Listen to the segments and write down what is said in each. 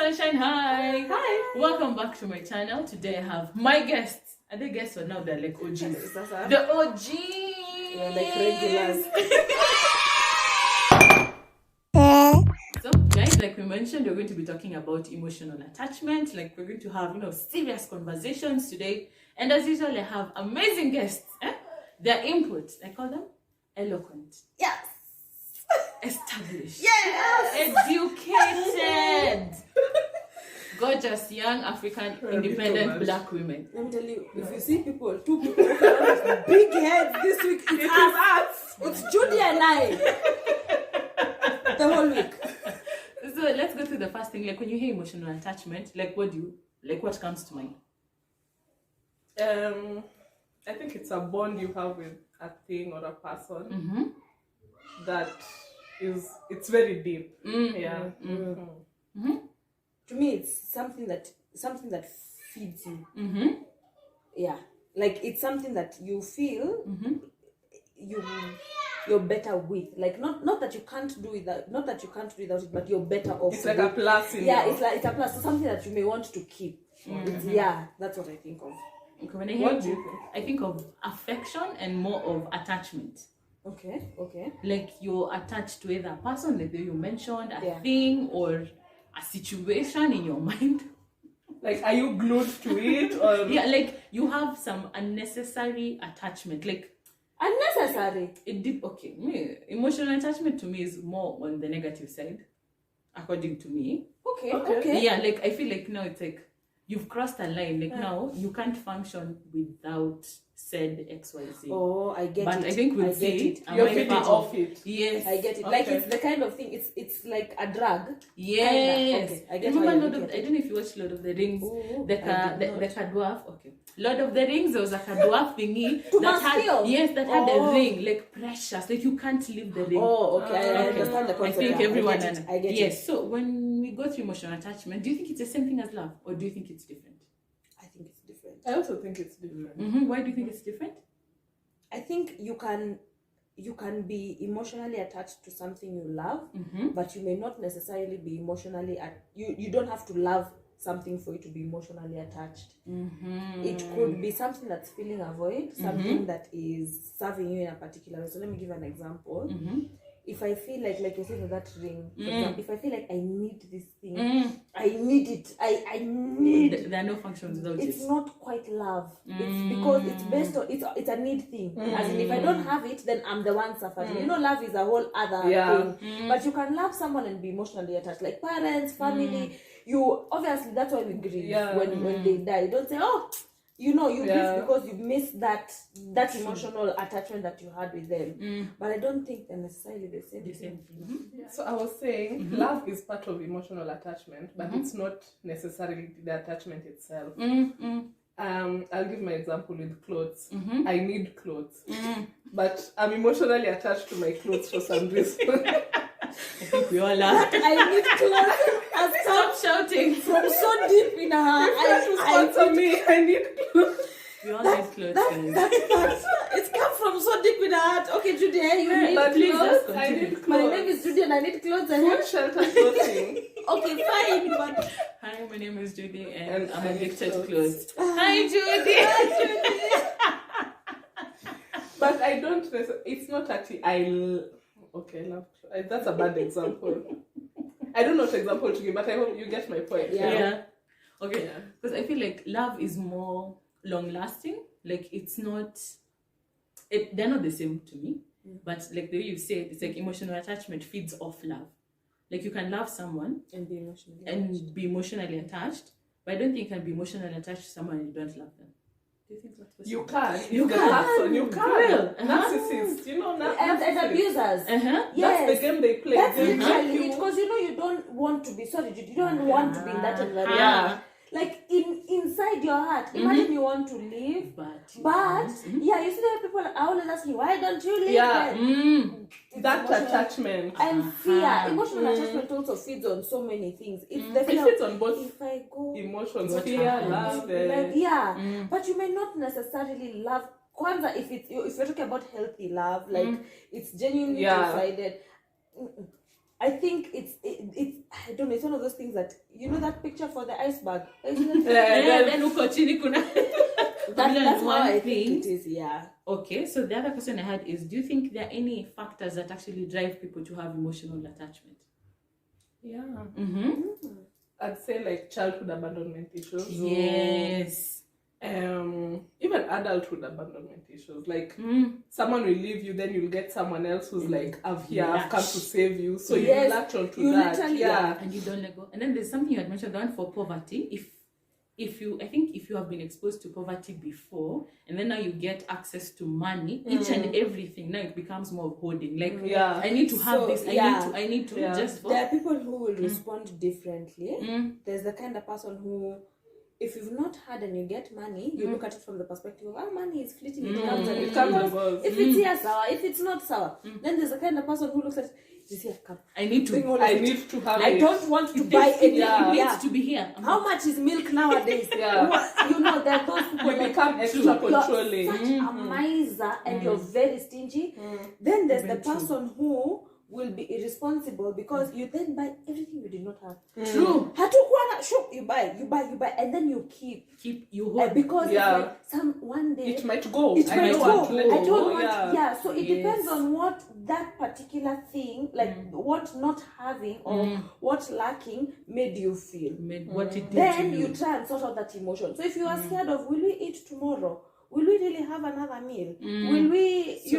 Sunshine, hi. Hi. Welcome back to my channel. Today I have my guests. Are they guests or now they're like OGs? The OGs. Yeah, like regulars. So guys, like we mentioned, we're going to be talking about emotional attachment. Like we're going to have, serious conversations today. And as usual, I have amazing guests. Their input, I call them eloquent. Yes. Established. Yes. Educated. Gorgeous young African independent black women. Let me tell you, if you see two people with big heads this week, it's us. It's Judy and I. The whole week. So let's go to the first thing. Like when you hear emotional attachment, what comes to mind? I think it's a bond you have with a thing or a person Mm-hmm. that it's very deep. Yeah. Mm-hmm. Mm-hmm. To me, it's something that feeds you. Mm-hmm. Yeah, like it's something that you feel Mm-hmm. you're better with. Like not that you can't do without, not that you can't do without it, but you're better off. It's like a plus in yeah, your... it's a plus. It's something that you may want to keep. Mm-hmm. Yeah, that's what I think of. Okay, when I hear What do you think? I think of affection and more of attachment. Okay. Like you're attached to either a person, like you mentioned, a Yeah. thing or a situation in your mind. Like, are you glued to it or... Yeah, like you have some unnecessary attachment. Like Unnecessary. emotional attachment to me is more on the negative side, according to me. Okay. Yeah, like I feel like now it's like you've crossed a line. Like now you can't function without said XYZ. Oh, I get But it. I think we'll I get see. it. You're feeding off it. Yes. I get it. Okay. Like it's the kind of thing. It's like a drug. Yes. Okay, I get Remember how you Lord look of, at I don't know if you watched Lord of the Rings. Ooh, The Kadwaf. Okay. Lord of the Rings, there was a Kadwaf thingy To that had Maskell. that had a Oh. ring, like precious. Like you can't leave the ring. Oh, okay. I Okay. understand the I concept. think Yeah, everyone I get yes. it. So when we go through emotional attachment, do you think it's the same thing as love, or do you think it's different? I think it's different. I also think it's different. Mm-hmm. Why do you think it's different? I think you can be emotionally attached to something you love, Mm-hmm. but you may not necessarily be emotionally you don't have to love something for you to be emotionally attached. Mm-hmm. It could be something that's filling a void, something that is serving you in a particular way. So let me give an example. Mm-hmm. If I feel like you said with that ring, for example, if I feel like I need this thing, Mm. I need it. I need. There are no functions without It's it. not quite love. It's because it's based on it's a need thing. As in, if I don't have it, then I'm the one suffering. Love is a whole other thing. But you can love someone and be emotionally attached, like parents, family. You obviously, that's why we grieve when they die. You don't say, oh, you grieve because you missed that emotional attachment that you had with them. But I don't think they're necessarily the same. Mm-hmm. So I was saying, love is part of emotional attachment, but it's not necessarily the attachment itself. Mm-hmm. I'll give my example with clothes. Mm-hmm. I need clothes, but I'm emotionally attached to my clothes for some reason. I think we all are. I need clothes. Stop shouting. From so deep in her heart. Sponsor me. I need clothes. We all need clothes, guys. It's come from so deep in her heart. Okay, Judy, you need But please clothes. just I continue. need clothes. My name is Judy and I need clothes. Food, shelter, clothing. Okay, fine, but Hi, my name is Judy and And I'm I addicted to need clothes. Hi, Judy. But I don't. It's not actually. Okay, love. That's a bad example. I don't know what example to give, but I hope you get my point. Yeah. Okay. Yeah. Because I feel like love is more long lasting. Like it's not. They're not the same to me. But like the way you said, it's like emotional attachment feeds off love. Like you can love someone and be emotionally and be emotionally attached, but I don't think you can be emotionally attached to someone and you don't love them. Do you think that's possible? You can. You The can. person, you can. Real. Narcissists. and narcissists. abusers. Uh-huh. Yes. That's the game they play. That's They literally make it, you... because you don't want to be you don't want to be in that environment. Yeah. Like inside your heart, imagine you want to leave, But yeah, you see that people are always asking, why don't you leave? Yeah. Then? That Emotional- attachment. and fear. Uh-huh. Emotional attachment also feeds on so many things. It's the It fear fits of, on both if I go, emotions, What fear, happens? love. like, but you may not necessarily love. Kwanzaa, if you're talking about healthy love, like it's genuinely Yeah. decided. I think it's I don't know, it's one of those things that, you know, that picture for the iceberg. Then uko chini kuna That's how I thing. think it is, yeah. Okay, so the other question I had is, do you think there are any factors that actually drive people to have emotional attachment? Yeah. Mm-hmm. I'd say like childhood abandonment issues. Yes. Even adulthood abandonment issues. Like someone will leave you, then you'll get someone else who's like, I've come to save you. So you latch onto you that. literally, Yeah. And you don't let go. And then there's something you had mentioned, the one for poverty. If you have been exposed to poverty before, and then now you get access to money, each and everything, now it becomes more of hoarding. Like, I need to have this. I need to just for. There are people who will respond differently. There's the kind of person who, if you've not had and you get money, you look at it from the perspective of, money is fleeting, it comes and it goes. If it's here, sour. If it's not sour, then there's the kind of person who looks at, this here come. I need to have I it. don't want to buy anything. It needs to be here. How much is milk nowadays? You know, there are those people You become extra controlling. You're such a miser and you're very stingy. Then there's the person who will be irresponsible because you then buy everything you did not have. True. You buy, and then you keep you hold. because it's like one day it might go. I don't want. Yeah. So it depends on what that particular thing, like what not having or what lacking made you feel. What it did Then to you try and sort out that emotion. So if you are scared of, will we eat tomorrow? Will we really have another meal? Will we, So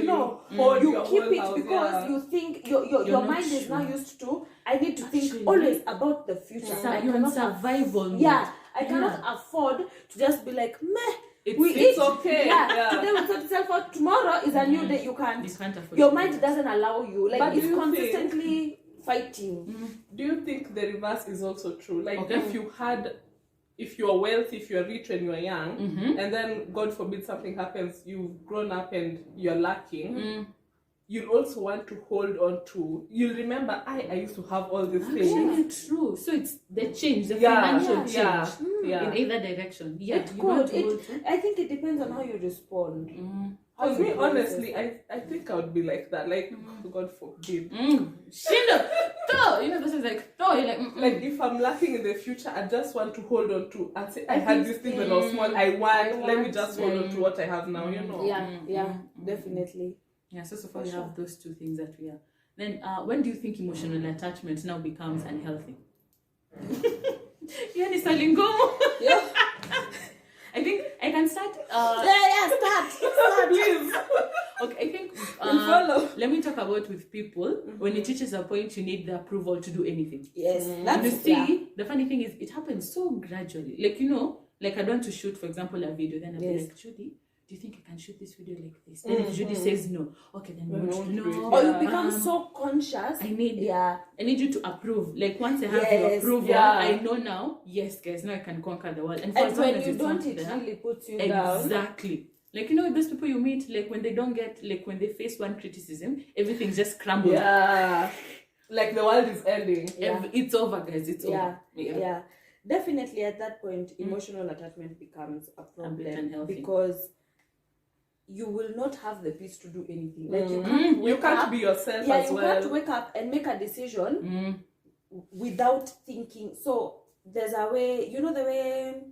you keep it house, because you think your mind is now used to, I need to think always about the future. You're in survival mode. I cannot afford to just be like, meh. It's okay. Today we sort itself out. Tomorrow is a new day. You can't afford your mind doesn't allow you. Like, it's consistently fighting. Do you think the reverse is also true? Like, if you are wealthy, if you are rich when you are young, and then God forbid something happens, you've grown up and you're lacking, you'll also want to hold on to. You'll remember, I used to have all these things. True. So it's the change, the financial change in either direction. I think it depends on how you respond. Me, honestly, I think I would be like that. Like, God forbid. This is like, you're like, like if I'm lacking in the future, I just want to hold on to and say, I had this thing when I was small. Let me just hold on to what I have now. You know. Yeah, definitely. Yeah. So far we have those two things that we are. Then, when do you think emotional attachment now becomes unhealthy? Yani Salingomo. Yeah. I think I can start. Start. Please. Okay, I think follow. Let me talk about with people. When it reaches a point, you need the approval to do anything. Yes, the funny thing is, it happens so gradually. Like I don't want to shoot, for example, a video. Then I'll be like, Judy, do you think I can shoot this video like this? Then if Judy says no, okay, then we won't do it. Or you become so conscious. I need you to approve. Like, once I have your approval, I know now. Yes, guys, now I can conquer the world. And when you don't, it really puts you down. Exactly. Like, those people you meet, like when they don't get, like when they face one criticism, everything's just crumbled. Yeah. Like the world is ending. It's over, guys. It's over. Yeah. Definitely at that point, emotional attachment becomes a problem because you will not have the peace to do anything. Like, you can't be yourself as well. You can't wake up and make a decision without thinking. So there's a way, the way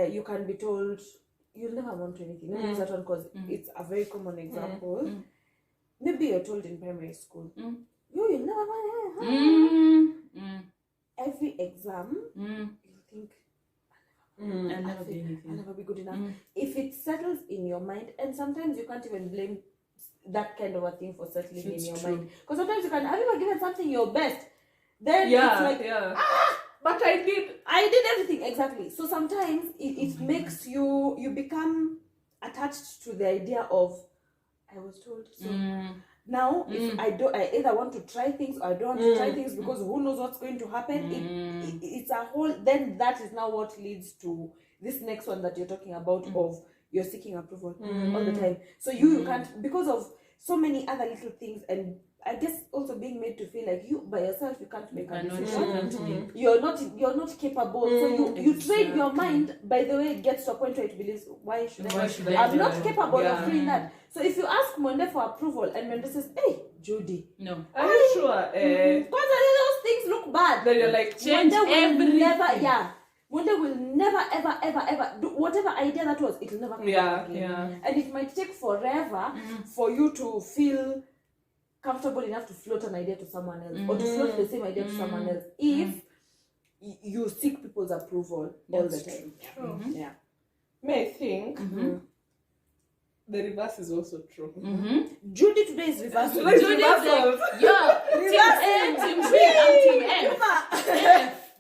you can be told you'll never amount to anything. Let me use that one because it's a very common example. Maybe you're told in primary school, you'll never every exam, you think, I'll never be anything. I'll never be good enough. If it settles in your mind, and sometimes you can't even blame that kind of a thing for settling in your mind. Because sometimes have you ever given something your best? Then it's like, but I did everything, exactly. So sometimes it makes you become attached to the idea of, I was told so. Now, if I either want to try things or I don't want to try things because who knows what's going to happen. It's a whole. Then that is now what leads to this next one that you're talking about of you're seeking approval all the time. So you can't, because of so many other little things, and I guess also being made to feel like you by yourself you can't make a decision. Mm-hmm. You're not capable. So you train your mind. By the way, it gets to a point where it believes, why should I? I'm not capable of doing that. So if you ask Monde for approval and Monde says, hey, Judy, no, are you sure? Because those things look bad. Then you're like, change everything. Monde will never ever do whatever idea that was. It will never come back again. Yeah. And it might take forever for you to feel comfortable enough to float an idea to someone else or to float the same idea to someone else if you seek people's approval all the time. True. Yeah. May I think the reverse is also true. Judy today is reversed. Like Judy's reversal. like, yo, team A, team B, I'm team F.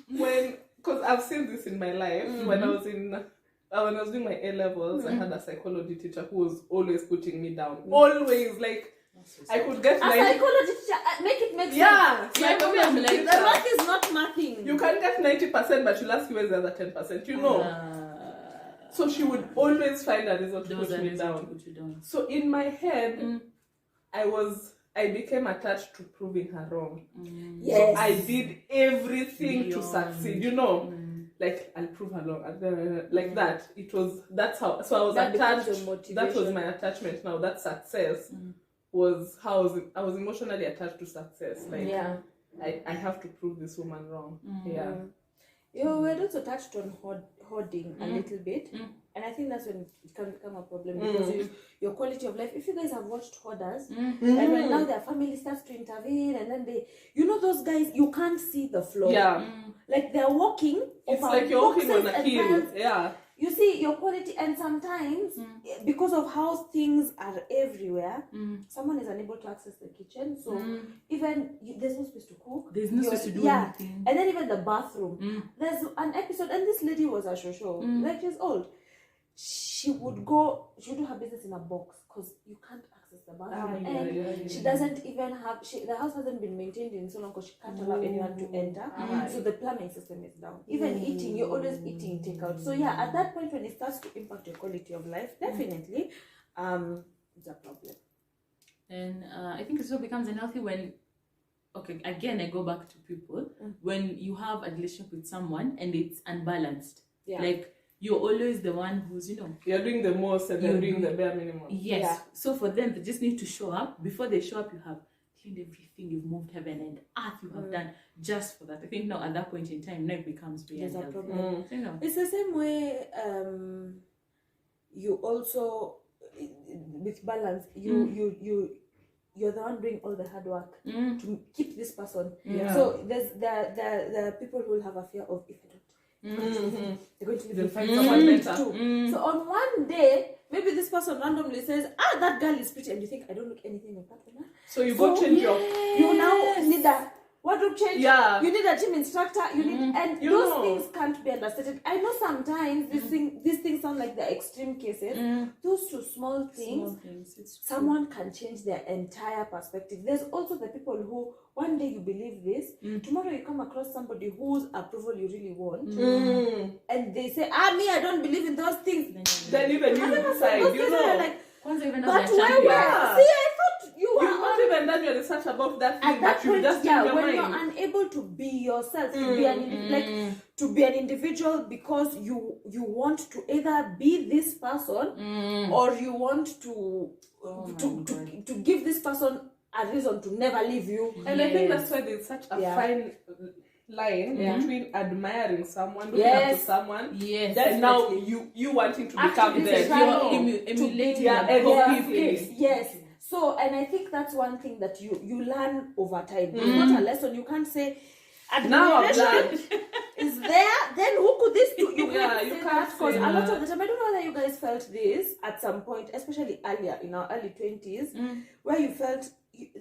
When, because I've seen this in my life when I was doing my A levels, I had a psychology teacher who was always putting me down. Always, like, I could get A psychology teacher, make it make sense. Yeah, Yeah, so I'm like, The math is not mathing. you can get 90%, but she'll ask you where's the other 10%, you know. So she would always find a reason to put me down. So in my head, I became attached to proving her wrong. Yes. So I did everything to succeed, you know. Like, I'll prove her wrong. Like that. That's how. So I was That becomes attached. your motivation. That was my attachment now. That success was how I was emotionally attached to success. Like, I have to prove this woman wrong. Yeah. We're also touched on hoarding a little bit, and I think that's when it can become a problem because your quality of life. If you guys have watched Hoarders, and when now their family starts to intervene, and then those guys, you can't see the floor. Yeah. Like they're walking. It's over like you're walking on a boxes and hill. piles. Yeah. You see your quality, and sometimes because of how things are everywhere, someone is unable to access the kitchen. So even there's no space to cook. There's no space to do anything. And then even the bathroom. There's an episode, and this lady was a show, like years old. She would do her business in a box because you can't access the bathroom. She doesn't even have. The house hasn't been maintained in so long because she can't allow anyone to enter. So the plumbing system is down. Even eating, you're always eating takeout. So yeah, at that point when it starts to impact your quality of life, definitely, it's a problem. And I think it also becomes unhealthy when, okay, again I go back to people when you have a relationship with someone and it's unbalanced. Yeah. Like, you're always the one who's, You're doing the most and they're doing the bare minimum. Yes. Yeah. So for them, they just need to show up. Before they show up, you have cleaned everything. You've moved heaven and earth. You have done just for that. I think now at that point in time, now it becomes very There's a unhealthy. problem. It's the same way you also, with balance, you're the one doing all the hard work to keep this person. Yeah. So there are people who will have a fear of, if I don't, they're going to They'll leave find me. someone better. So on one day, maybe this person randomly says, that girl is pretty, and you think, I don't look anything like that woman. So you go change your... You now need a wardrobe change. Yeah. You need a gym instructor. You need, and You those know. things can't be understated. I know sometimes these things sound like the extreme cases. Those two small things, someone can change their entire perspective. There's also the people who one day you believe this, tomorrow you come across somebody whose approval you really want, and they say, me, I don't believe in those things. Then even you decide, you know. Like, Once even but though where Yeah. see, I thought you You've were not even done your research about that thing, at that but you point, just in your when mind. you're unable to be yourself, to be to be an individual because you want to either be this person or you want to give this person a reason to never leave you. And I think that's why there's such a fine line between admiring someone, looking up to someone, and now you wanting to become them. Trying emulating Yes. So, and I think that's one thing that you learn over time. It's not a lesson. You can't say, Now I've learned. is there, then who could this do? You can't you say can't that because say a lot that. of the time, I don't know whether you guys felt this at some point, especially earlier in our early 20s, where you felt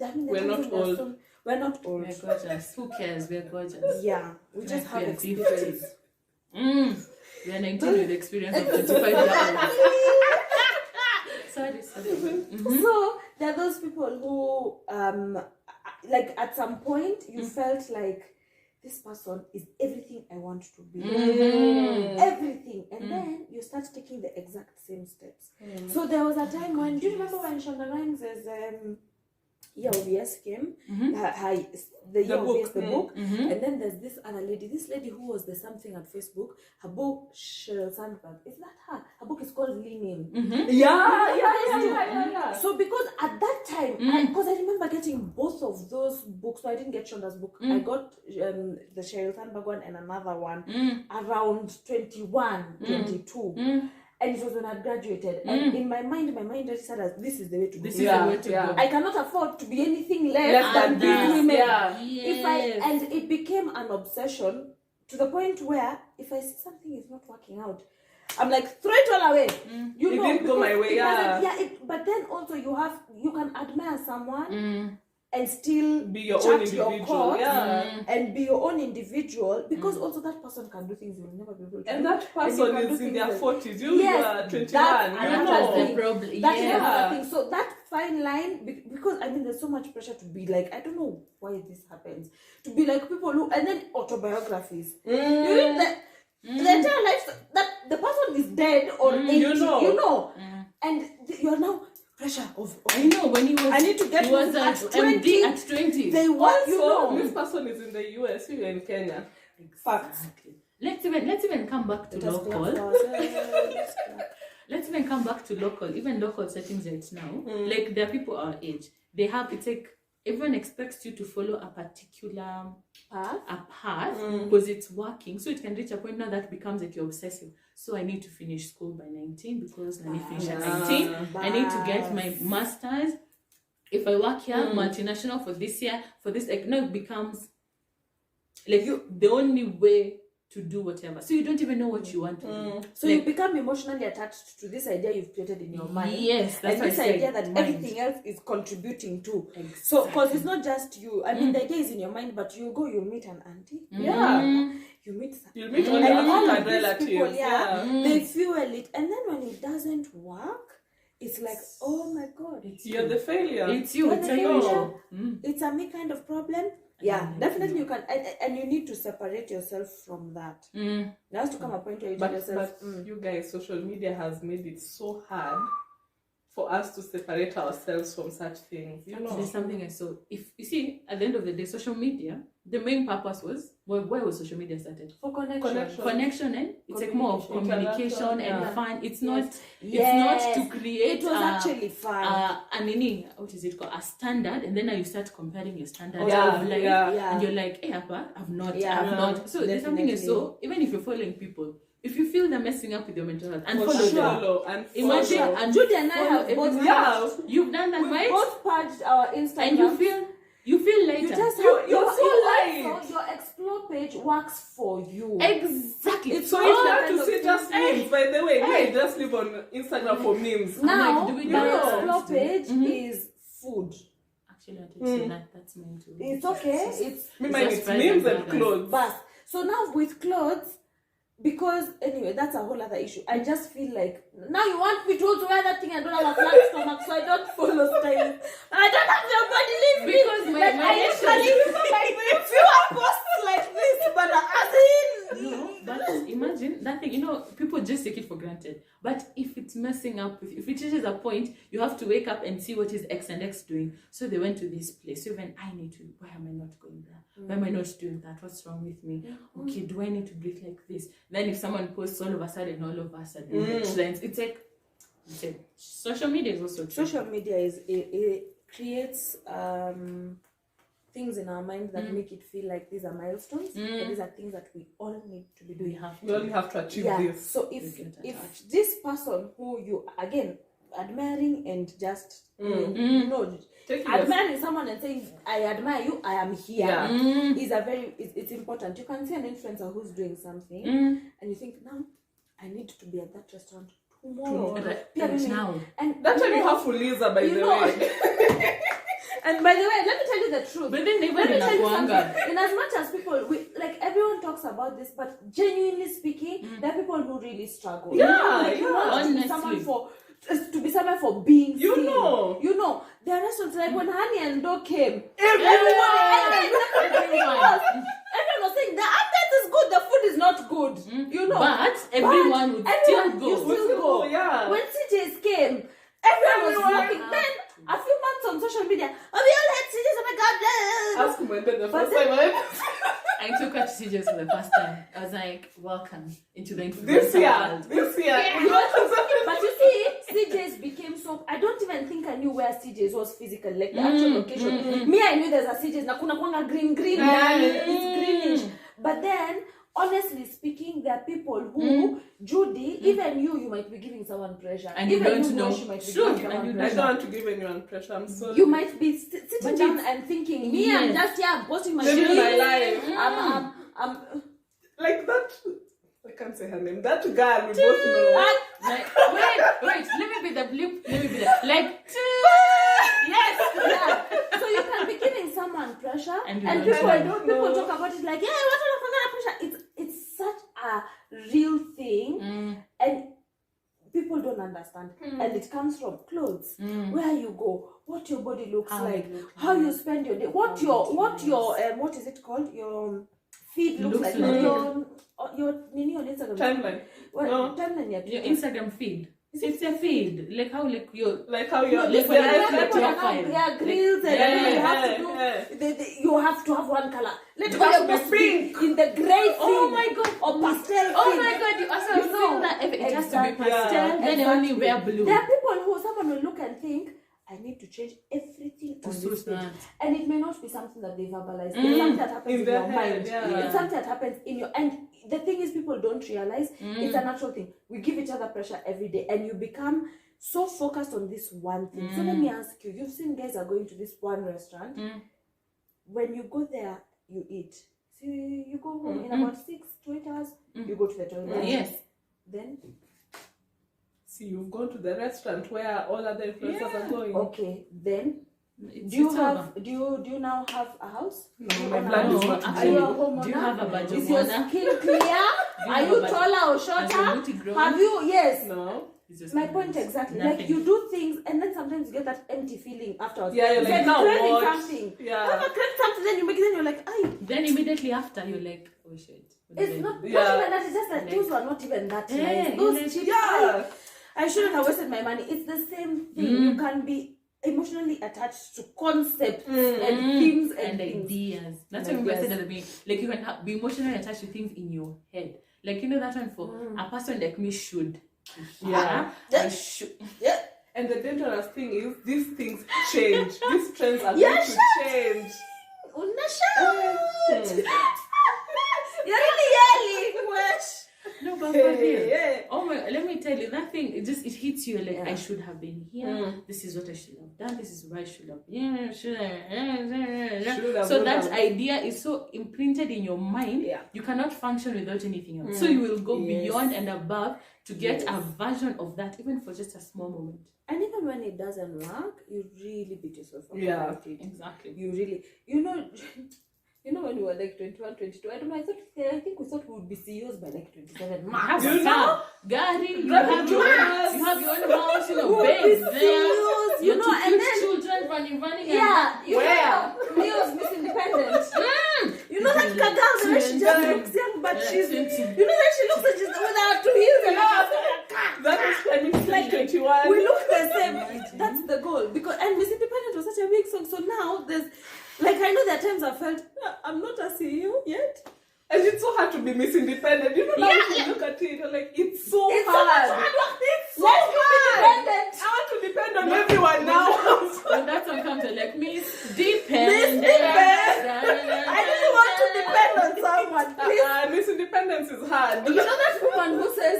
We're not old. We're not old. We're gorgeous. Who cares? We're gorgeous. Yeah, we just have we are experience. We are 19 with experience of 25 years. Sorry. So there are those people who, like at some point, you felt like this person is everything I want to be. Everything. And then you start taking the exact same steps. So there was a time when, do you remember when Shonda Rhimes' Year of Yes came. The Year The of book, Yes, the book. Mhm. And then there's this other lady. This lady who was the something at Facebook. Her book, Sheryl Sandberg. Is that her? Her book is called Leaning. Yeah. So because at that time, because I remember getting both of those books. So I didn't get Shonda's book. I got the Sheryl Sandberg one and another one around 21, 22. And it was when I graduated. And in my mind registered as this is the way to go. This is the way to go. I cannot afford to be anything less than these that. women. Yeah. And it became an obsession to the point where if I see something is not working out, I'm like, throw it all away. You It know, didn't go my way, but then also you can admire someone and still Be your chart own individual. your course Yeah. and be your own individual, because also that person can do things you will never be able to And do. that you person can do is in things their that- 40s. You Yes, are 21. that's You another That's know. the thing. problem. That is Yeah. another thing. So that fine line, because I mean, there's so much pressure to be like, I don't know why this happens, to be like people who, and then autobiographies. You read the entire life that the person is dead or 80, you know. and you're now pressure of I know when he was. I need to get he was at at 20. MD at 20. they want Also, this person is in the US, you are in Kenya. facts. Let's even come back to Let us clap local. for ourselves. Let's even come back to local. Even local settings right now. Like there are people our age. They have it's like everyone expects you to follow a particular path because it's working. So it can reach a point now that becomes like you're obsessive. So I need to finish school by 19 because I need to finish at 19. I need to get my master's. If I work here, multinational for this year, for this, like, no, it becomes like the only way to do whatever. So you don't even know what you want to do. So Like, you become emotionally attached to this idea you've created in your mind. Yes, that's and what this I said, idea that mind. everything else is contributing to. So, because it's not just you. I mean, the idea is in your mind, but you meet an auntie. Yeah. You meet You'll meet all and your all of African these relatives. people, they Mm. fuel it. And then when it doesn't work, it's like, oh my God. You're the failure. It's you. You're It's the a failure. you. It's a me kind of problem. Yeah, definitely you can. And you need to separate yourself from that. There has to come a point where you tell But yourself, you guys, social media has made it so hard for us to separate ourselves from such things. You know. There's something I saw. If you see, at the end of the day, social media, the main purpose was where was social media started? for connection. Connection, and it's like more of communication and yeah. fun. It's not. Yes. It's not to create. It was actually fun. What is it called? A standard, and then now you start comparing your standards Yeah, of life, yeah. and you're like, hey, Appa, I've not. So there's Definitely. something I saw. Even if you're following people, if you feel they're messing up with your mental health, and For follow them. sure. And Imagine, follow. and Judy and I follow have both everyone. Yeah. You've done that, we right? both purged our Instagram. And you feel later. You just You're so light. also, your explore page works for you. Exactly. It's So all if you kind have to of see things. just memes, by the way, I just live on Instagram for memes. Now, do we my know? explore page is food. Actually, I did say that. That's mine too. It's okay. It's Me, mine just it's fries memes and and burgers. clothes. But so now with clothes, because anyway, that's a whole other issue. I just feel like now you want me to also wear that thing and don't have a flat stomach, so I don't follow style. I don't have your body leave me. Because my like, I usually like fewer posts like this, but as in No, but imagine that thing. People just take it for granted. But if it's messing up, if it reaches a point, you have to wake up and see what is X and X doing. So they went to this place. So when I need to, why am I not going there? Why am I not doing that? What's wrong with me? Okay, do I need to breathe like this? Then if someone posts all of a sudden, the trends, it's like social media is also true. social media it creates things in our minds that make it feel like these are milestones, but these are things that we all need to be doing. We only have to achieve Yeah. this. So if this person who you again admiring and just Take it admiring someone and saying I admire you, I am here, Yeah. is it's important. You can see an influencer who's doing something and you think, now I need to be at that restaurant tomorrow. Right now. And That time you have Fuliza, by the way. And by the way, let me tell you the truth. But then even Let me in tell you Akwanga. something. In as much as people, everyone talks about this, but genuinely speaking, there are people who really struggle. Yeah, Like, you want to be honestly. someone to be someone for being You seen. know. There are restaurants like when Honey and Dough came, Everyone. everyone was saying the ambience is good, the food is not good. But everyone would still everyone go. used to go. Yeah. When CJs came, everyone was Everyone. walking. Then a few months on social media, and we all disappointed the first time. I took her to CJ's for the first time. I was like, welcome into the This influencer year. world. This year. But you see, CJ's became so. I don't even think I knew where CJ's was physically, like the actual location. Me, I knew there's a CJ's. Na kuna kwanga green. It's greenish. But then, honestly speaking, there are people who, Judy, even you might be giving someone pressure. And you even don't know. Mosh, you might be Sure, giving and you someone I pressure. don't want to give anyone pressure. I'm sorry. You might be sitting But down and thinking, me, I'm just here, I'm posting my Living my shit. life. I'm Like that. I can't say her name. That girl we both know. Like, wait, let me be the bloop. Let me be the, like, yes. yeah. So you can be giving someone pressure, And and, you people, don't know. people talk about it like, yeah, what kind of pressure? It's such a real thing, and people don't understand. And it comes from clothes, where you go, what your body looks How like, you look how like. you spend your day, what your what is it called? Your feed looks Looks like. like. Your nini on Instagram. Timeline. What, No. timeline, yeah. Your Instagram feed. It's a feed. Like how, like, your. Like how you're. Like When when you you have look people at that your have file. grills and Yeah, everything, you have to do. You have to have one color. Let It all has your to be posts be pink. in the grey Oh thing my god. or pastel Oh thing. my god, you also You have know. seen that if it has to be Exactly. pastel, Yeah. then you only wear blue. There are people who someone will look and think, I need to change everything To on suit this page. that. And it may not be something that they verbalize. It's something that happens In in, their your head, mind. yeah. It's something that happens in your and the thing is people don't realize it's a natural thing. We give each other pressure every day and you become so focused on this one thing. So let me ask you, you've seen guys are going to this one restaurant. When you go there, you eat. So you go home in about 6 to 8 hours, you go to the toilet. Yes. Then See, you've gone to the restaurant where all other influencers are going. okay, then It's do you over. have do you now have a house? No, Do you my own a blood house? is not Are clean. you a homeowner? Do you have a badge Is of your honor? skin clear? Are you taller or Has your shorter? booty grown? Have you? Yes. No. Is your My skin point grown? exactly. Nothing. Like you do things and then sometimes you get that empty feeling afterwards. Yeah, you're It's like, now craving what? something. Yeah. Have a crave something, then you make it, then you're like, aye. Then immediately after, you're like, oh shit. What did I It's do? not, Yeah. not even that, it's just that Like- those were not even that Yeah, nice. you're Those like, cheap, Yeah. I shouldn't have wasted my money. It's the same thing. You can be emotionally attached to concepts and themes and, And things. ideas. That's And what we said ideas. at the beginning. Like you can be emotionally attached to things in your head. Like you know that one for a person like me should. Yeah. I should. Yeah. And the dangerous thing is, these things change. These trends are Yeah, going to change. Unashout. You're really yelling. Wesh. No, but for Hey, real. yeah. Oh my! Let me tell you, that thing it hits you like Yeah. I should have been here. This is what I should have done. This is why I should have. Yeah, should have. Should have, So would that have. idea is so imprinted in your mind. Yeah. You cannot function without anything else. So you will go Yes. beyond and above to get Yes. a version of that, even for just a small moment. And even when it doesn't work, you really beat yourself up Yeah. about it. Exactly. You really, you know when we were like 21, 22, I don't know, I think we thought we would be CEOs by like 27. You have You a know? car, Gary, you Driving have your cars. you have your own house, you know, We'll beds be there. CEOs, you Your know, two and cute then children running. yeah, you Where? know, Leo's Miss Independent. You know that girl, the way she just looks young, but Yeah, she's, 20. you know that she looks like she's with her 2 years and That is, I mean, like 21. we look the same. That's the goal. Because and Miss Independent was such a big song. So now there's like I know there are times I felt I'm not a CEO yet. And it's so hard to be Miss Independent. You know, now if you look at it, you're like, it's so It's so hard. much hard work. It's so Let's be hard. independent. I want to depend on everyone now. When that one comes, they're like Miss Dependent. I really want to depend on someone. Please. Miss Independence is hard. You know that woman who says,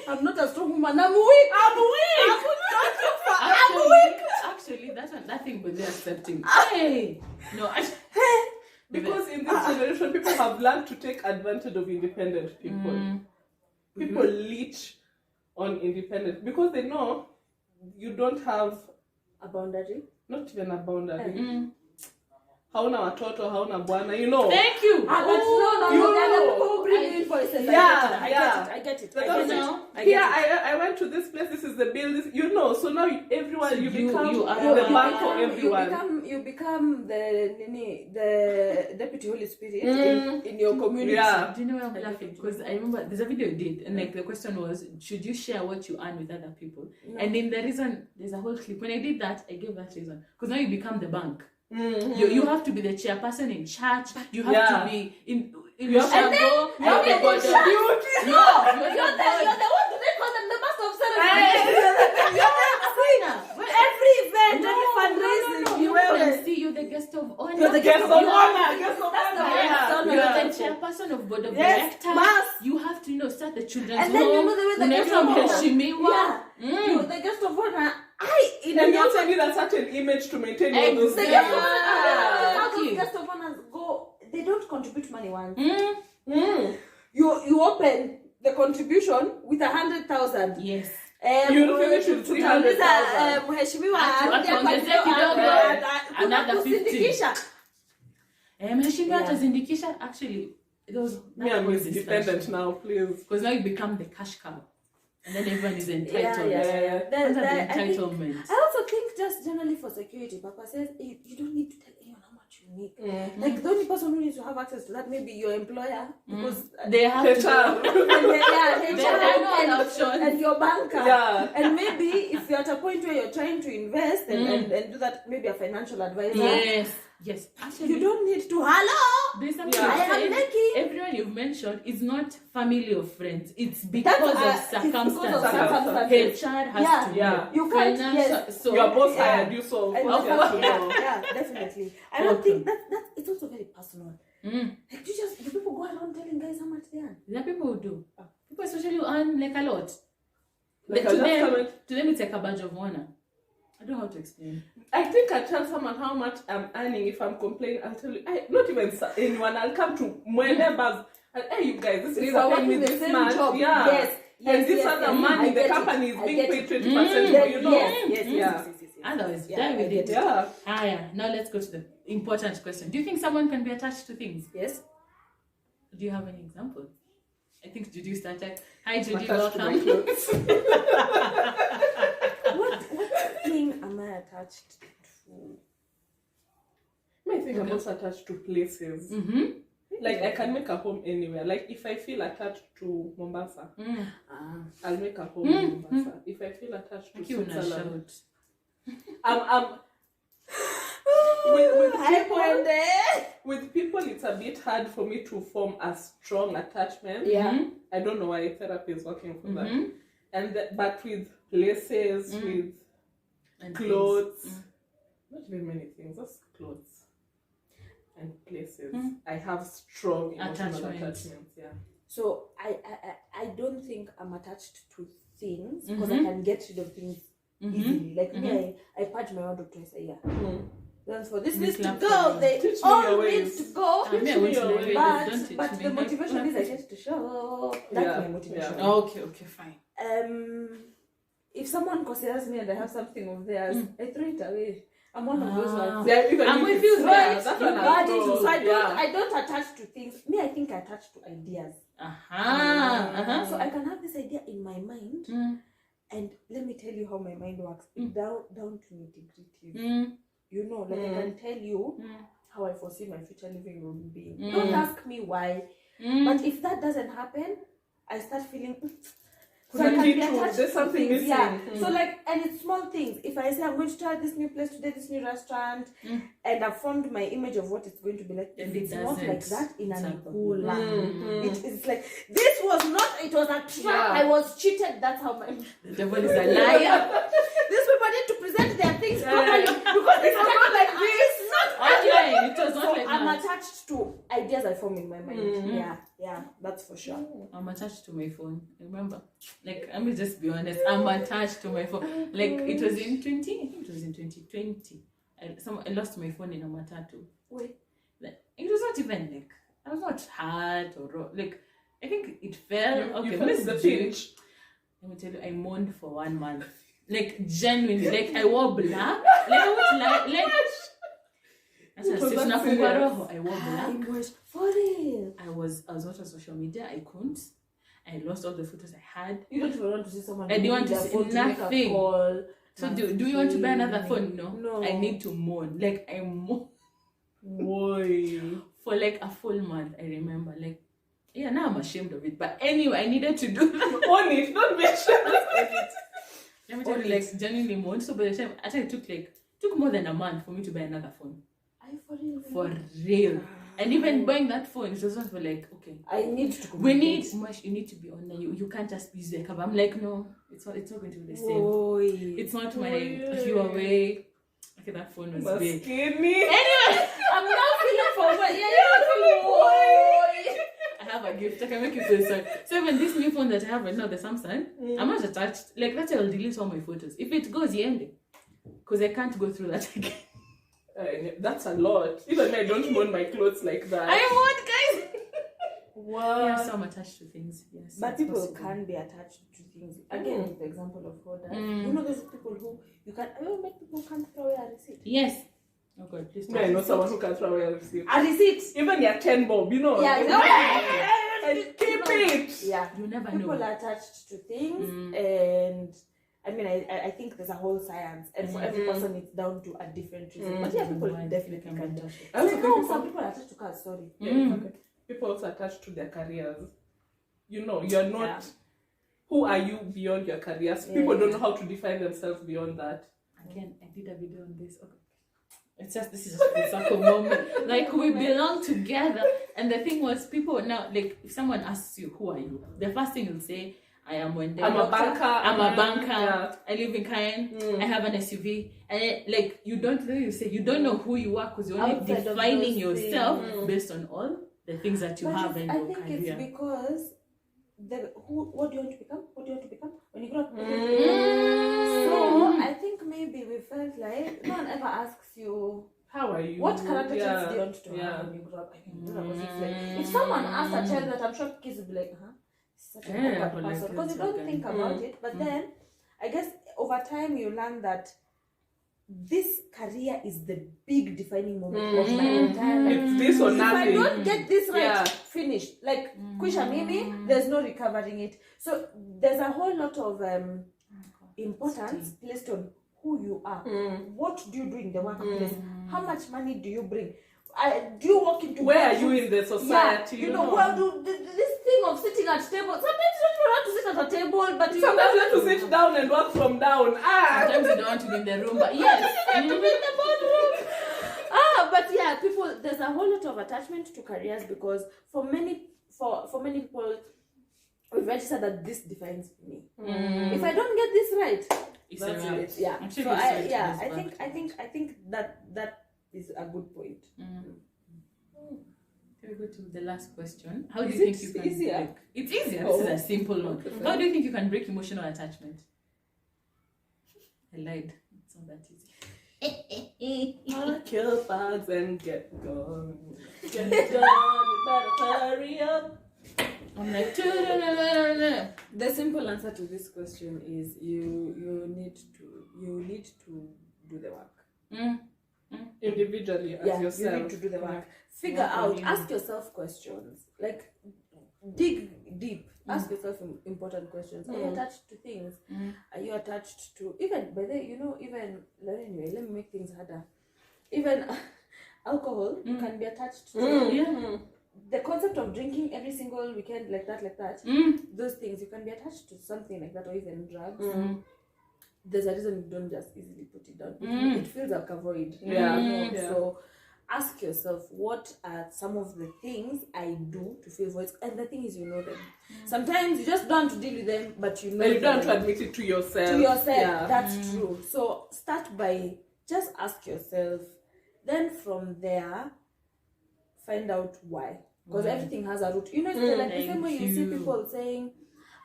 I'm not a strong woman, I'm weak. I'm weak. I'm weak. Actually, that thing, but they're accepting. Hey, no, Because in this generation, people have learned to take advantage of independent people. People leech on independent because they know you don't have A boundary. not even a boundary. Hauna watoto, hauna bwana, you know. Thank you. But no, you there are know. people who bring in voices. Yeah, I get it. That I doesn't- get it. know. I Here, get it. I went to this place. This is the bill. This, you know. So now everyone So you you become are the the bank for everyone. You become the deputy Holy Spirit in your community. Yeah. Do you know why I'm laughing? Because I remember there's a video you did, and like the question was, should you share what you earn with other people? And in the reason, there's a whole clip. When I did that, I gave that reason. Because now you become the bank. You have to be the chairperson in church. You have Yeah. to be in You have to Shago. you have and to the God of- contribute. You're the one, do they call them the master of ceremonies? Every event, every fundraising, You will see you're the guest of honor. You're the guest of honor. That's the Yeah. one. You're Yeah. the chairperson of board of Yes, directors. mass. You have to start the children's And then home. the way the Unaenda guest of honor. mheshimiwa. Yeah. You're the guest of honor. And you also need a certain image to maintain all those The things. guest of honor. How Exactly. those guest of honors go? They don't contribute money once. Mm. You open the contribution with 100,000. Yes. You'll finish with 300,000. Mheshimiwa Atuongezee kidogo. Another 50. kusindikisha. Mheshimiwa Yeah. atazindikisha. Actually, those Me, I'm independent now, please. because now you become the cash cow, and then everyone is entitled. Yeah. Under the I think- entitlement. I also think just generally for security purposes, you don't need to tell anyone how much you make. Like the only person who needs to have access to that may be your employer because They have to HR. go. and There are no other options. and your banker. Yeah. And maybe if you're at a point where you're trying to invest and do that, maybe a financial advisor. Yes. Actually, You don't need to hello. there's something Yeah. you I am said. making. Everyone you've mentioned is not family or friends. It's because of It's because of circumstances. circumstances. HR has Yeah. to Yeah. know. You can't, Financial- yes. So Your boss Yeah. hired you, so And what yeah, you have to know. yeah, definitely. I don't think that it's also very personal. Mm. Like do people go around telling guys how much they earn? There are people who do. People especially who earn like a lot. Like, But I just comment- to them it's like a badge of honor. I don't know how to explain. I think I tell someone how much I'm earning. If I'm complaining, I'll tell you. Not even anyone. I'll come to my neighbors and hey, you guys, this is We're paying me working the this same much. job. Yeah. Yes. And this yes, other yes. money, I the get company it. is I being get paid it. 20% Yes, for, you know. yes. Yeah. Otherwise, Yeah, die I with get it. it. Yeah. Yeah. Now let's go to the important question. Do you think someone can be attached to things? Yes. Do you have any example? I think Judy started. Hi Judy, Attached to my welcome. clothes. What thing am I attached to? I think I'm also attached to places. Mm-hmm. Like I can make a home anywhere. Like if I feel attached to Mombasa, I'll make a home in Mombasa. If I feel attached to Switzerland, with people, it's a bit hard for me to form a strong attachment. Yeah. I don't know why therapy is working for that. Mm-hmm. And but with places, with And clothes, not very many things, just clothes and places. I have strong emotional attachments. Yeah. So I don't think I'm attached to things because I can get rid of things easily. Like me, I purge my wardrobe twice a year. Then for this needs to love go, family. they Teach me all your ways. need to go. I mean, I want to But- live it, don't teach But me. the motivation is I get to show. That's Yeah, my motivation. yeah. Okay, fine. If someone considers me and I have something of theirs, I throw it away. I'm one of those ones. Yeah, even I'm if with it's you there, there. that's You when got I'll it. go. So Yeah. I don't attach to things. Me, I think I attach to ideas. So I can have this idea in my mind, and let me tell you how my mind works. Down to nitty-gritties. You know, like I can tell you how I foresee my future living room being. Don't ask me why. But if that doesn't happen, I start feeling. So I can be attached There's to something things, missing. yeah. So like, and it's small things. If I say I'm going to try this new place today, this new restaurant, and I've formed my image of what it's going to be like, And if it it's not doesn't. like that in It's an like, Ebola. It's like this was not. It was a trap. Yeah. I was cheated. That's how my. The devil is a liar. These people need to present their things properly because it's not like this. Okay, it was So not like I'm that. attached to ideas I form in my mind. Yeah, that's for sure. I'm attached to my phone. Remember, like, let me just be honest. I'm attached to my phone. Like, it was in 20. I think it was in 2020. I lost my phone in a matatu. Wait. It was not even like I was not hurt or like. I think it fell. You Okay, felt let's the do it. pinch. Let me tell you, I mourned for 1 month. Like genuinely, like I wore black. Like that's It was a that situation. serious? I wore black. I was for real. I was not on social media. I couldn't. I lost all the photos I had. You don't even want to see someone. I didn't want to their see phone make a nothing. call. So do you want to buy another phone? No. No. I need to mourn. Like I mourn Boy. for like a full month. I remember. Like yeah, now I'm ashamed of it. But anyway, I needed to do that. Own it, don't be ashamed. Let me tell you, like genuinely mourn. So by the time I think it took more than a month for me to buy another phone. For real. And even buying that phone, it was not for like, okay, I need to we need communicate. much. You need to be online. You can't just use the cover. I'm like, no, it's not going to be the same. Oy. It's not my Huawei. Okay, that phone was big. Skinny. Anyway, I'm now feeling forward. Yeah, you're feeling I have a gift. I can make you feel sorry. So even this new phone that I have right now, the Samsung, I'm not attached. Like that's why I'll delete all my photos. If it goes, yeah, because I can't go through that again. That's a lot. Even I don't mourn my clothes like that. I want, guys. Wow. Yeah, so I'm attached to things. Yes, But it's people possible. can be attached to things. Again, with the example of hoarders. You know, there's people who you can. I don't make people can't throw away a receipt. Yes. Oh God, please Yeah, I know someone who can throw away a receipt. A receipt. Even your 10 bob, you know. Yeah, you no. and keep it. Yeah. You never People know. are attached to things, and I mean, I think there's a whole science, and for every person, it's down to a different reason. But yeah, people definitely can do. I also So think no, some people are attached to cars. Sorry. okay. People also attached to their careers. You know, you're not. Yeah. Who are you beyond your careers? People don't know how to define themselves beyond that. Again, I did a video on this. Okay. It's just this is just a circle moment. Like we belong together, and the thing was, people now like if someone asks you who are you, the first thing you'll say, I am Wende. I'm a banker. I'm a banker. Yeah. I live in Caen. I have an SUV. And like you don't know, you say you don't know who you are because you're only Outside of defining those yourself things. based on all the things that you have in I your think career. it's because what do you want to become? What do you want to become when you grow up? So I think maybe we felt like no one ever asks you How are you? what character traits Yeah. do you want to Yeah. have when you grow up. I mean, like, if someone asks a child that, I'm sure kids will be like, such a Yeah, awkward but like person, because you don't kids think are about it. But then I guess over time you learn that this career is the big defining moment of my entire life. It's this or If I nothing. don't get this right, Yeah. finished. Like Kwisha Mimi, there's no recovering it. So there's a whole lot of importance placed on who you are. What do you do in the workplace? How much money do you bring? Do you walk into Where are work? you in the society? Yeah, you know, well, this thing of sitting at table. Sometimes you don't want to sit at a table, but Sometimes you have to sit down and work from down. Sometimes you don't want to be in the room, but yes. you have to be in the boardroom. But yeah, people. There's a whole lot of attachment to careers because for many people, we've registered that this defines me. If I don't get this right, It's that's a wrap. it. Yeah. I'm sure So it's I right, I think that is a good point. Can we go to the last question? How do Is you think it you can easier? break? It's easier. Oh. This is a simple one. Okay. How do you think you can break emotional attachment? I lied. It's not that easy. Pack your bags and get gone. Get gone. You better hurry up. I'm like, The simple answer to this question is you need to do the work. Individually as yourself. You need to do the work. Figure out. Ask yourself questions. Like dig deep. Ask yourself important questions. Are you attached to things? Are you attached to even by the even anyway? Let me make things harder. Even alcohol you can be attached to. The concept of drinking every single weekend like that. Those things you can be attached to something like that, or even drugs. There's a reason you don't just easily put it down. It feels like a void. Yeah. So ask yourself, what are some of the things I do to fill voids? And the thing is, you know them. Sometimes you just don't want to deal with them, but you know And you don't them. have to admit it to yourself. Yeah. That's true. So start by just ask yourself. Then from there, find out why. Because everything has a root. You know, it's like the same way you see people saying,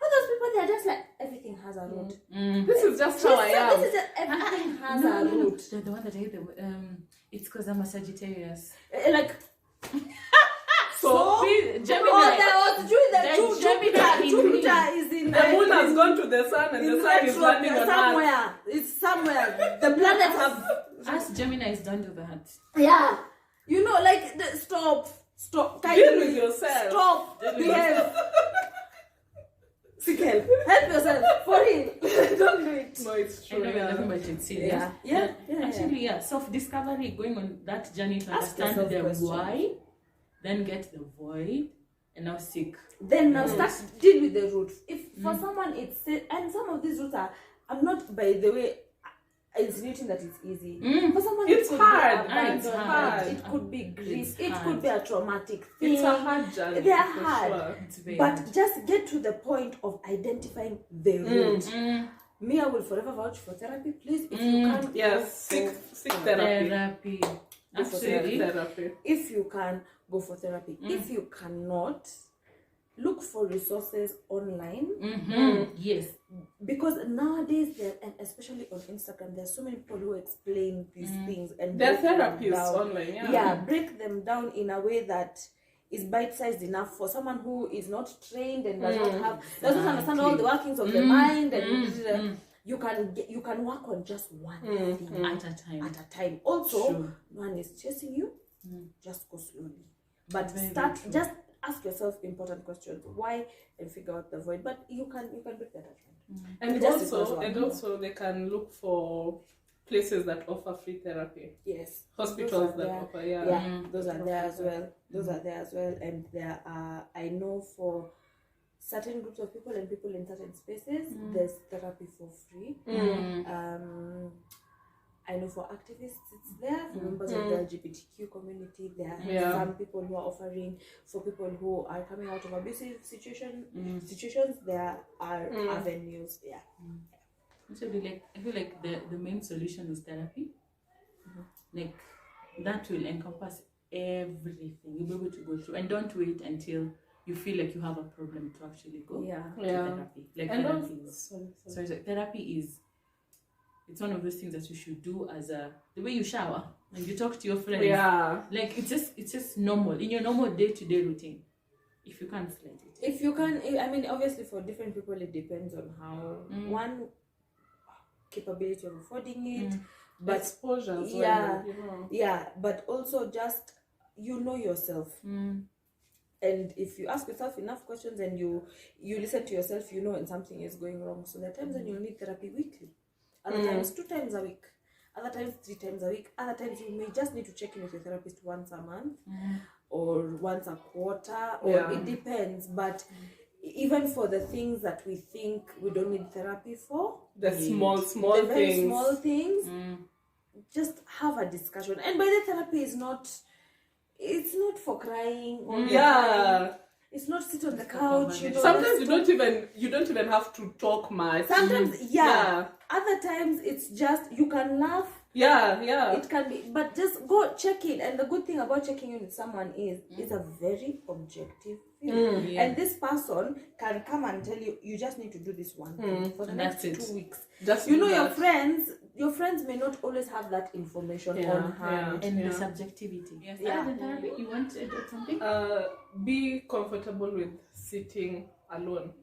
"Oh, those people, they're just like, everything has a root." This is just how I am. This is just, everything has a root. The one that I hate, it's because I'm a Sagittarius. Like, So, Jupiter is in the moon has gone to the sun and the sun is landing on Earth. somewhere. It's somewhere. The planets have. Us Geminis don't do that. Yeah. You know, like, stop. Deal with yourself. Stop. Behave. Seek help. Help yourself. For real. Don't do it. No, it's I true. know we're laughing, but it's serious. Yeah. Actually, yeah. Self-discovery, going on that journey to Ask understand yourself the questions. why, then get the void, and now seek. Then now start deal with the roots. If for someone it's and some of these roots are, I'm not, by the way, insinuating that it's easy. Mm. For someone, It's it could hard. be It's abandonment, hard. it could be grief, It's it hard. could be a traumatic thing. It's a hard journey. They are for hard. Sure. It's very But hard. just get to the point of identifying the root. Mm. Me, I will forever vouch for therapy. Please, if you can, Yes, go seek for therapy. Therapy. Go for Seek Absolutely. therapy. If you can, go for therapy. If you cannot, look for resources online. Mm-hmm. Yes. Because nowadays, and especially on Instagram, there's so many people who explain these things and They're break them therapists down. online, Yeah, break them down in a way that is bite-sized enough for someone who is not trained and does not understand all the workings of the mind, and you can work on just one thing At a time. at a time. Also, True. no one is chasing you. Just go slowly, but Very start. true. Just ask yourself important questions. Why, and figure out the void. But you can break that attachment. And Just also, because they can look for places that offer free therapy. Yes, Hospitals those are that there. offer, Yeah, those are there as well. Those are there as well, and there are. I know for certain groups of people and people in certain spaces, there's therapy for free. I know for activists it's there, for members of the LGBTQ community, there are some people who are offering, for people who are coming out of abusive situations, there are avenues. Yeah. So I feel like the main solution is therapy. Like that will encompass everything. You'll be able to go through, and don't wait until you feel like you have a problem to actually go to therapy. Like And therapy also, is, therapy is, it's one of those things that you should do as the way you shower and you talk to your friends. yeah. Like it's just normal in your normal day-to-day routine. If you can't slide it. If you can, I mean, obviously for different people it depends on how one capability of affording it, but Exposure as yeah, well, you know. yeah, but also just yourself. And if you ask yourself enough questions and you listen to yourself, you know when something is going wrong. So there are times when you'll need therapy weekly, other times 2 times a week, other times 3 times a week, other times you may just need to check in with your therapist once a month or once a quarter, or it depends. But even for the things that we think we don't need therapy for, The small the very things. small things, just have a discussion. And by the therapy is not, it's not for crying or it's not sit on the couch, you know. Sometimes you don't even have to talk much. Sometimes other times it's just you can laugh. It can be, but just go check in. And the good thing about checking in with someone is it's a very objective thing. And this person can come and tell you, you just need to do this one thing for the next 2 weeks. Just You know, do your friends may not always have that information on hand. And the subjectivity. Yes. Yeah. Therapy, you want to add something? Be comfortable with sitting alone.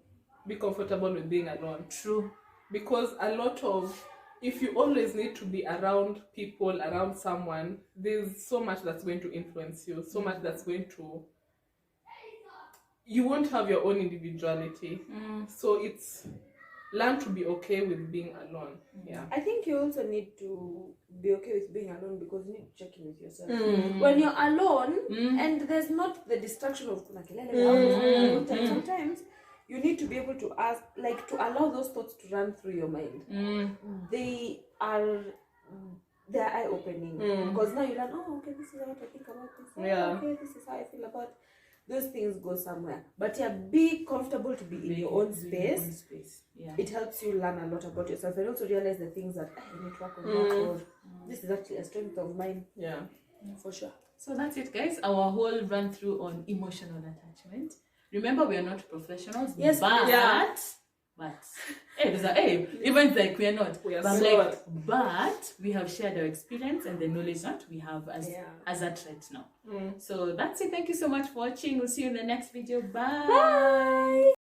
Be comfortable with being alone. True. Because a lot of, if you always need to be around people, around someone, there's so much that's going to influence you, so much that's going to, you won't have your own individuality. So it's, learn to be okay with being alone. I think you also need to be okay with being alone, because you need to check in with yourself. When you're alone and there's not the distraction of kuna kelele, sometimes you need to be able to ask, like, to allow those thoughts to run through your mind. They're eye-opening, because now you learn, oh, okay, this is what I think about this. Oh, okay, this is how I feel about those things. Go somewhere. But be comfortable to be in your own space. It helps you learn a lot about yourself, and also realize the things that I need to work on that, or this is actually a strength of mine. For sure. So that's it, guys. Our whole run through on emotional attachment. Remember, we are not professionals. Yes, but even like we are not. We are but we have shared our experience and the knowledge that we have as at right now. So that's it. Thank you so much for watching. We'll see you in the next video. Bye.